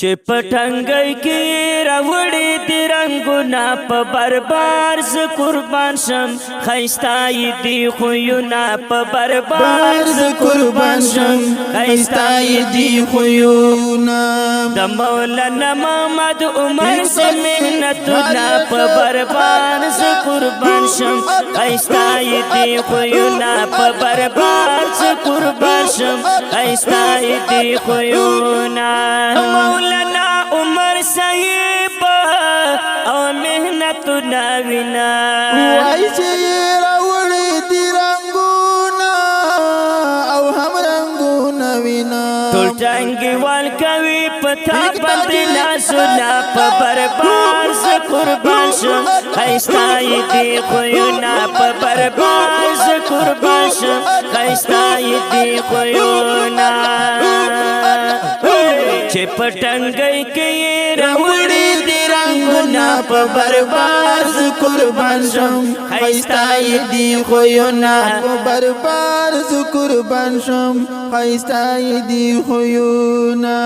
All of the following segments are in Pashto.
چې پټنګي کې راوړې دي رنگونه په بربار ز قربان شم خیستای دی خویونه په بربار ز قربان شم خیستای دی خویونه د مولانا محمد عمر سے محنتونه په بربار ز قربان شم خیستای دی خویونه په بربار ز قربان شم خیستای دی خویونه مولانا عمر صاحب او محنت ناوینا وای چې راوړې دي رنگونه او هم رنگونه وینا ټول ټانګي وال کوي پتا باندې لاسونه په بربار ز قربان شم خیستای دی خویونه په بربار ز قربان شم خیستای دی خویونه چې پټنګي کې راوړې دي رنگونه په بربار ز قربان شم خیستای دی خویونه په بربار ز قربان شم خیستای دی خویونه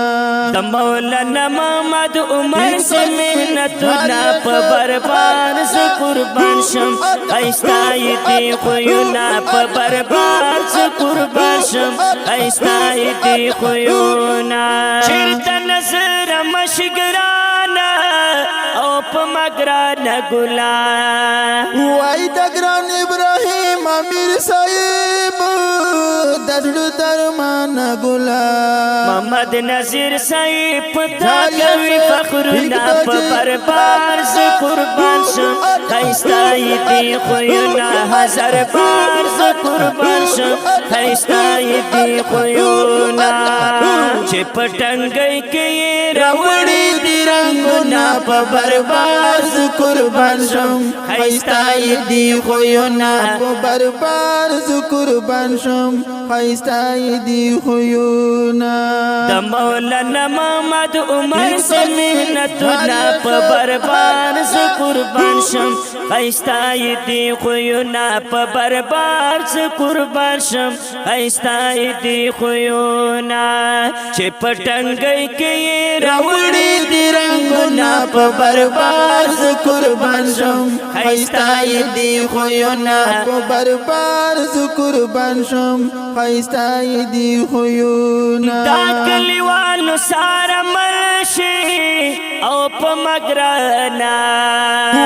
د مولانا محمد عمر سے محنتونه په بربار ز قربان شم خیستای دی خویونه په بربار ز قربان شم خیستای دی خویونه چیرته نظر مشګرانا او په مګرانا ګلا وای د ګران ابراهیم امیر صاحب دړو درمان ګلا محمد نذیر صاحب پتا کوي فخرنا په بربار ز قربان شم خیستای دی خویونه هزار بار ز قربان شم خیستای دی خویونه چې پټنګي کې راوړې دي رنگونه په بربار ز قربان شم خیستای دی خویونه په بربار ز قربان شم خیستای دی خویونه د مولانا محمد عمر سے محنتونه په بربار ز قربان شم خیستای دی خویونه په بربار ز قربان شم خیستای دی خویونه چې پټنګي کې راوړې دي رنگونه په بربار ز قربان شم خیستای دی خویونه په بربار ز قربان شم خیستای دی خویونه دا کلیوالو ساره مرشي او په مګرانا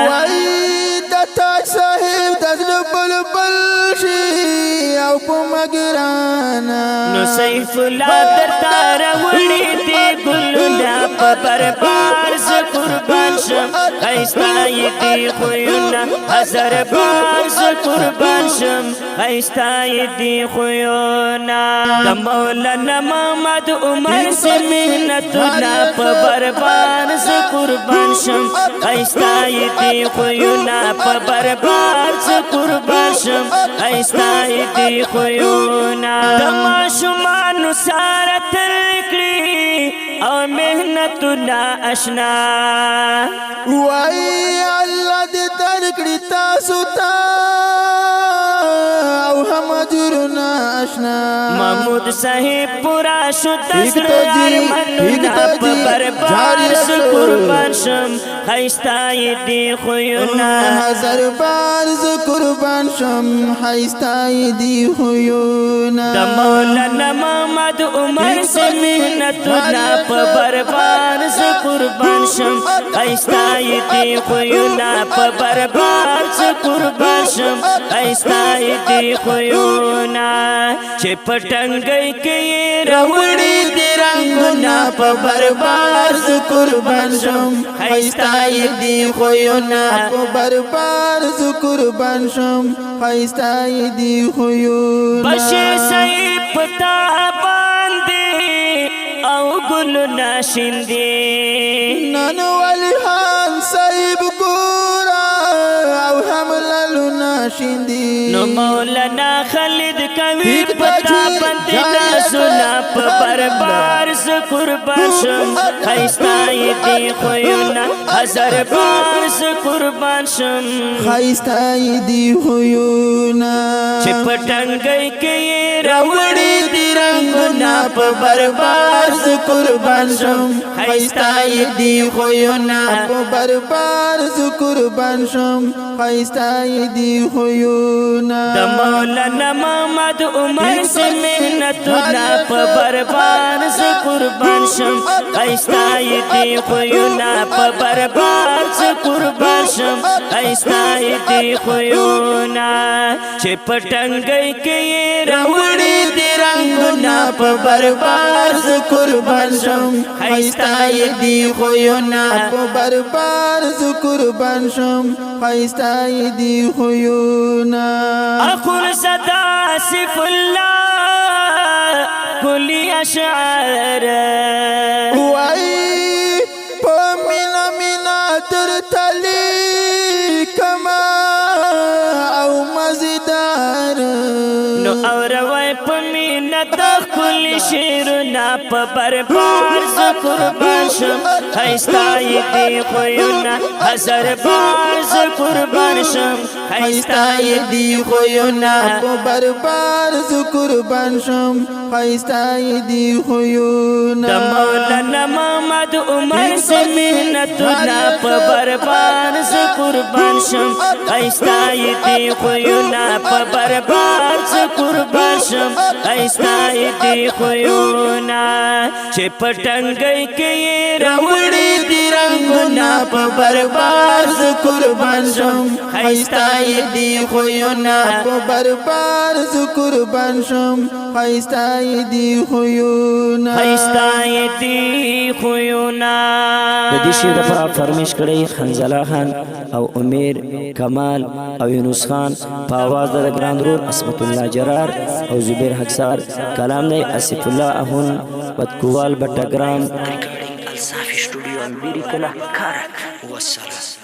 وای د تاج صاحب د بلبل شي او په مګرانا نو سیف الله درته راوړې دي ګلونه په بربار ز قربان شم خیستای دی خویونه هزار بار ز قربان شم خیستای دی خویونه د مولانا محمد عمر سے محنتونه په بربار ز قربان شم خیستای دی خویونه په بربار ز قربان شم خیستای دی خویونه د ماشومانو سره تر کړی او محنتونه آشنا وای الله دې درکړي تاسو ته او هم اجرنا آشنا محمود صاحب پورا شو تسړیار منونه په بربار ز قربان شم خیستای دی خویونه هزار بار ز قربان شم خیستای دی خویونه د مولانا محمد عمر سے محنتونه په بربار ز قربان شم خیستای دی خویونه په بربار ز قربان شم خیستای دی خویونه چې پټنګي کې راوړې دي رنگونه په بربار ز قربان شم خیستای دی خویونه په بربار ز قربان شم خیستای دی خویونه بشیر صاحب پتا باندې او ګل ناشندې نن ولی خان صاحب ګورا او هم لالو شیندي نو مولانا خالد کوي پتا بندنا سنا په بربار ز قربان شم خیستای دی خوینا هزار بار ز قربان شم خیستای دی خوینا چې پټنګي کې راوړې دی رنگنا په بربار ز قربان شم خیستای دی خوینا په بربار ز قربان شم خیستای دی خوینا د مولانا محمد عمر سے محنت نا په بربار ز قربان شم خیستای دی خوینا په بربار ز قربان شم خیستای دی خوینا چې پټنګي کې راوړې دی رنگنا په بربار ز قربان شم خیستای دی خوینا په بربار ز قربان شم خیستای دی خوینا اخر صدا سیف الله کلی اشعار وای په مینا مینا تر تلی کما او مزیدار نو اور وای پمینا د کلی شیرنا په بربار ز قربان شم خیستای دی خوینا هزار بار ز قربان شم خیستای دی خوینا په بربار ز قربان شم خیستای دی خوینا د مولانا محمد عمر سے محنت نا په بربار ز قربان شم خیستای دی خوینا په بربار ز قربان شم خیستای دی خوینا چې پټنګي کې راوړې دی رنگنا په بربار ز قربان شم خیستای دی خوینا په بربار ز قربان شم خیستای دی خوینا خیستای دی خوینا د دې شعر لپاره فرمیش کړی حنزله خان او امیر کمال او یونس خان په आवाज د ګران رور اسمت الله جرار او زبیر حقسار کلام دی اسف الله اهون بدکوال بټګرام ریکارډینګ الصافی سټوډیو امبیری کلا کارک والسلام